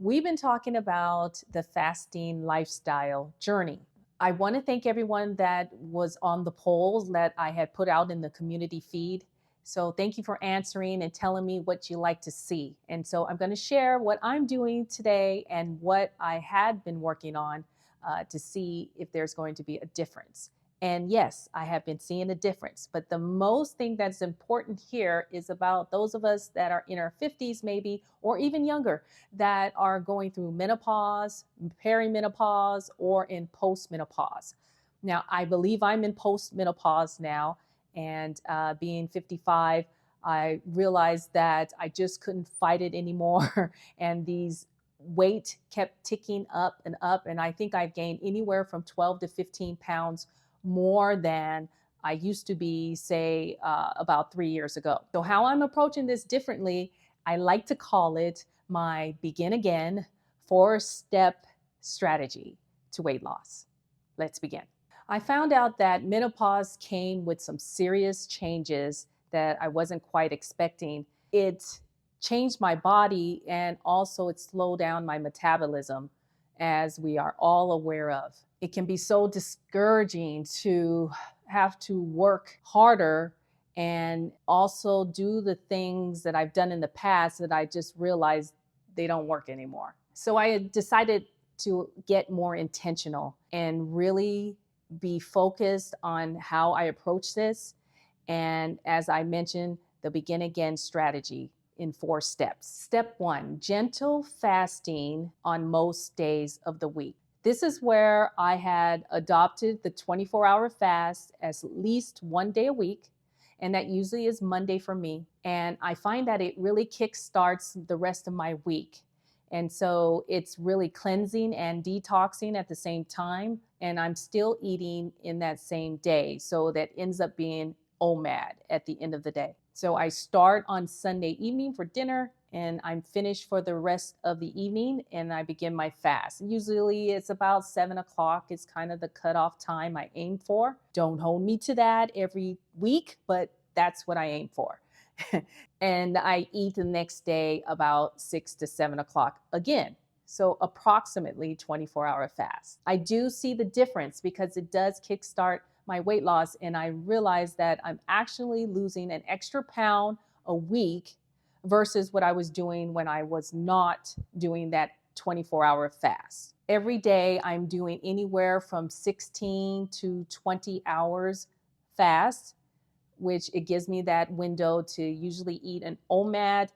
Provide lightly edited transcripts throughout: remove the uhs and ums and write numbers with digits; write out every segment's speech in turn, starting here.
We've been talking about the fasting lifestyle journey. I want to thank everyone that was on the polls that I had put out in the community feed. So, thank you for answering and telling me what you like to see. And so, I'm going to share what I'm doing today and what I had been working on to see if there's going to be a difference. And yes, I have been seeing a difference. But the most thing that's important here is about those of us that are in our 50s, maybe, or even younger, that are going through menopause, perimenopause, or in postmenopause. Now, I believe I'm in postmenopause now, and being 55, I realized that I just couldn't fight it anymore, and these weight kept ticking up and up, and I think I've gained anywhere from 12 to 15 pounds more than I used to be, say, about 3 years ago. So, how I'm approaching this differently, I like to call it my begin again 4-step strategy to weight loss. Let's begin. I found out that menopause came with some serious changes that I wasn't quite expecting. It changed my body and also it slowed down my metabolism, as we are all aware of. It can be so discouraging to have to work harder and also do the things that I've done in the past that I just realized they don't work anymore. So I decided to get more intentional and really be focused on how I approach this. And as I mentioned, the begin again strategy in 4 steps. Step 1, gentle fasting on most days of the week. This is where I had adopted the 24-hour fast at least 1 day a week, and that usually is Monday for me. And I find that it really kickstarts the rest of my week. And so it's really cleansing and detoxing at the same time. And I'm still eating in that same day. So that ends up being OMAD at the end of the day. So I start on Sunday evening for dinner and I'm finished for the rest of the evening and I begin my fast. Usually it's about 7 o'clock. It's kind of the cutoff time I aim for. Don't hold me to that every week, but that's what I aim for. And I eat the next day about 6 to 7 o'clock again. So approximately 24-hour fast. I do see the difference because it does kickstart my weight loss. And I realize that I'm actually losing an extra pound a week versus what I was doing when I was not doing that 24-hour fast. Every day I'm doing anywhere from 16 to 20 hours fast, which it gives me that window to usually eat an OMAD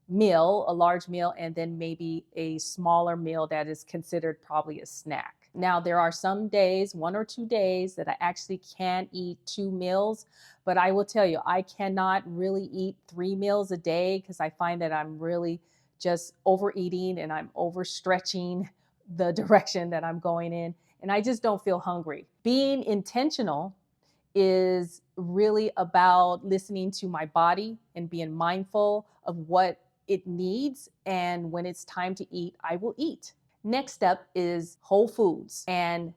meal, a large meal, and then maybe a smaller meal that is considered probably a snack. Now, there are some days, 1 or 2 days, that I actually can eat 2 meals, but I will tell you, I cannot really eat 3 meals a day because I find that I'm really just overeating and I'm overstretching the direction that I'm going in, and I just don't feel hungry. Being intentional is really about listening to my body and being mindful of what it needs. And when it's time to eat, I will eat. Next up is whole foods and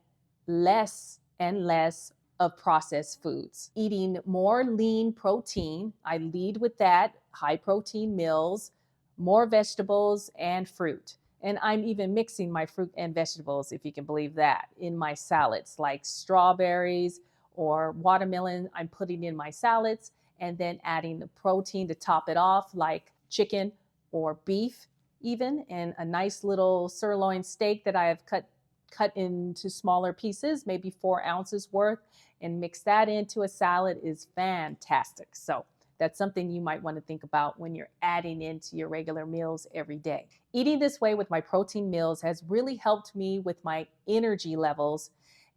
less of processed foods. Eating more lean protein. I lead with that, high protein meals, more vegetables and fruit. And I'm even mixing my fruit and vegetables, if you can believe that, in my salads, like strawberries or watermelon. I'm putting in my salads and then adding the protein to top it off, like chicken or beef even, and a nice little sirloin steak that I have cut into smaller pieces, maybe 4 ounces worth, and mix that into a salad is fantastic. So that's something you might want to think about when you're adding into your regular meals every day. Eating this way with my protein meals has really helped me with my energy levels,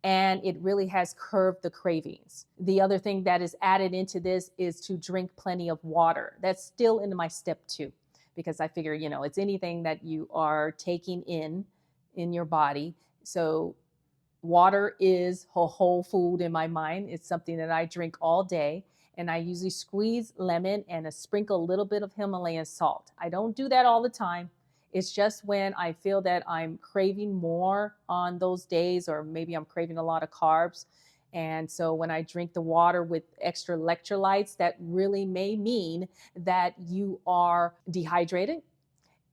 and it really has curbed the cravings. The other thing that is added into this is to drink plenty of water. That's still in my step 2, because I figure, it's anything that you are taking in your body. So water is a whole food in my mind. It's something that I drink all day. And I usually squeeze lemon and sprinkle a little bit of Himalayan salt. I don't do that all the time. It's just when I feel that I'm craving more on those days, or maybe I'm craving a lot of carbs. And so when I drink the water with extra electrolytes, that really may mean that you are dehydrated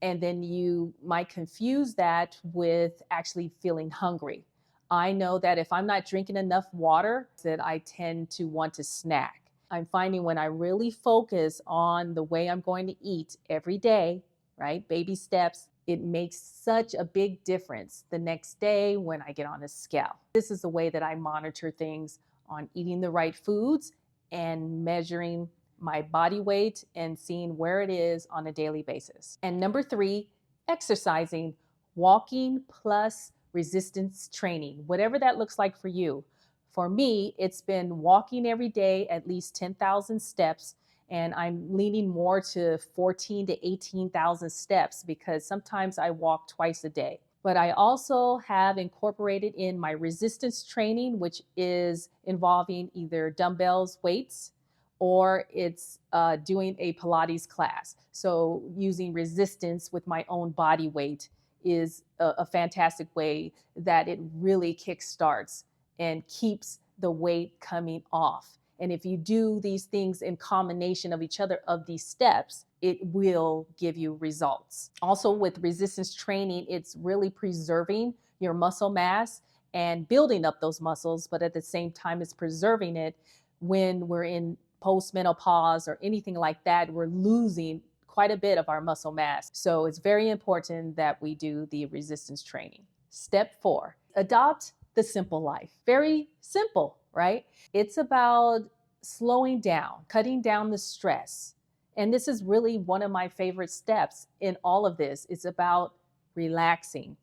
And then you might confuse that with actually feeling hungry. I know that if I'm not drinking enough water, that I tend to want to snack. I'm finding when I really focus on the way I'm going to eat every day, right? Baby steps, it makes such a big difference the next day when I get on a scale. This is the way that I monitor things on eating the right foods and measuring my body weight and seeing where it is on a daily basis. And number 3, exercising, walking plus resistance training, whatever that looks like for you. For me, it's been walking every day, at least 10,000 steps, and I'm leaning more to 14 to 18,000 steps because sometimes I walk twice a day. But I also have incorporated in my resistance training, which is involving either dumbbells, weights, or it's doing a Pilates class. So using resistance with my own body weight is a fantastic way that it really kickstarts and keeps the weight coming off. And if you do these things in combination of each other, of these steps, it will give you results. Also with resistance training, it's really preserving your muscle mass and building up those muscles, but at the same time, it's preserving it when we're in post-menopause or anything like that. We're losing quite a bit of our muscle mass. So it's very important that we do the resistance training. Step 4, adopt the simple life. Very simple, right? It's about slowing down, cutting down the stress. And this is really one of my favorite steps in all of this. It's about relaxing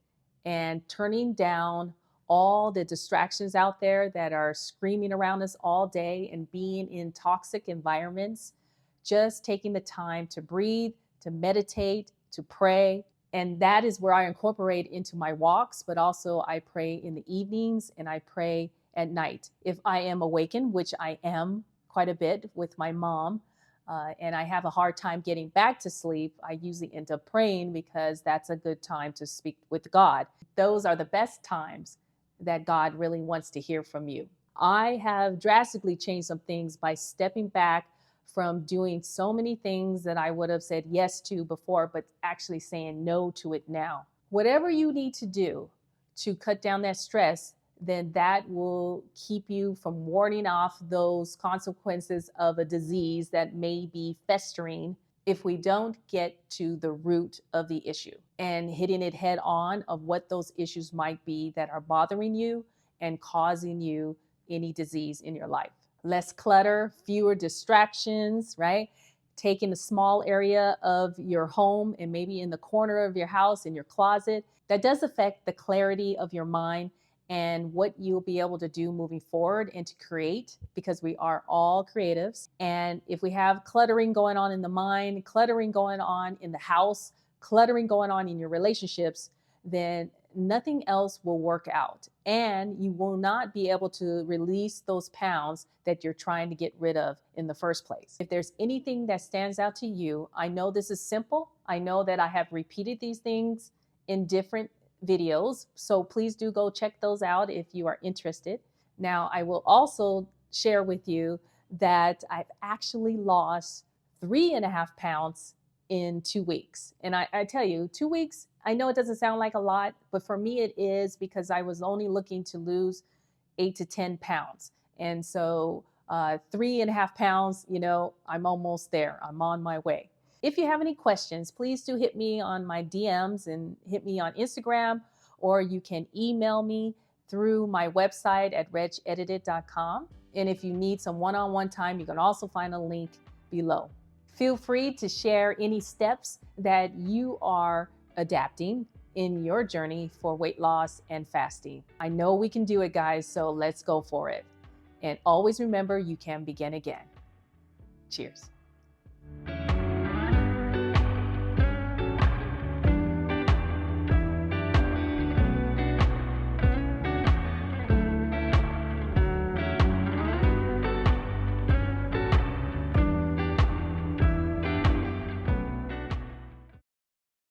and turning down all the distractions out there that are screaming around us all day and being in toxic environments. Just taking the time to breathe, to meditate, to pray. And that is where I incorporate into my walks, but also I pray in the evenings and I pray at night. If I am awakened, which I am quite a bit with my mom, and I have a hard time getting back to sleep, I usually end up praying because that's a good time to speak with God. Those are the best times that God really wants to hear from you. I have drastically changed some things by stepping back from doing so many things that I would have said yes to before, but actually saying no to it now. Whatever you need to do to cut down that stress, then that will keep you from warding off those consequences of a disease that may be festering if we don't get to the root of the issue and hitting it head on of what those issues might be that are bothering you and causing you any disease in your life. Less clutter, fewer distractions, right? Taking a small area of your home and maybe in the corner of your house, in your closet, that does affect the clarity of your mind and what you'll be able to do moving forward and to create, because we are all creatives. And if we have cluttering going on in the mind, cluttering going on in the house, cluttering going on in your relationships, then nothing else will work out. And you will not be able to release those pounds that you're trying to get rid of in the first place. If there's anything that stands out to you, I know this is simple. I know that I have repeated these things in different videos, so please do go check those out if you are interested. Now, I will also share with you that I've actually lost 3.5 pounds in 2 weeks. And I tell you, 2 weeks, I know it doesn't sound like a lot, but for me it is, because I was only looking to lose 8 to 10 pounds. And so 3.5 pounds, I'm almost there. I'm on my way. If you have any questions, please do hit me on my DMs and hit me on Instagram, or you can email me through my website at regedited.com. And if you need some one-on-one time, you can also find a link below. Feel free to share any steps that you are adapting in your journey for weight loss and fasting. I know we can do it, guys, so let's go for it. And always remember, you can begin again. Cheers.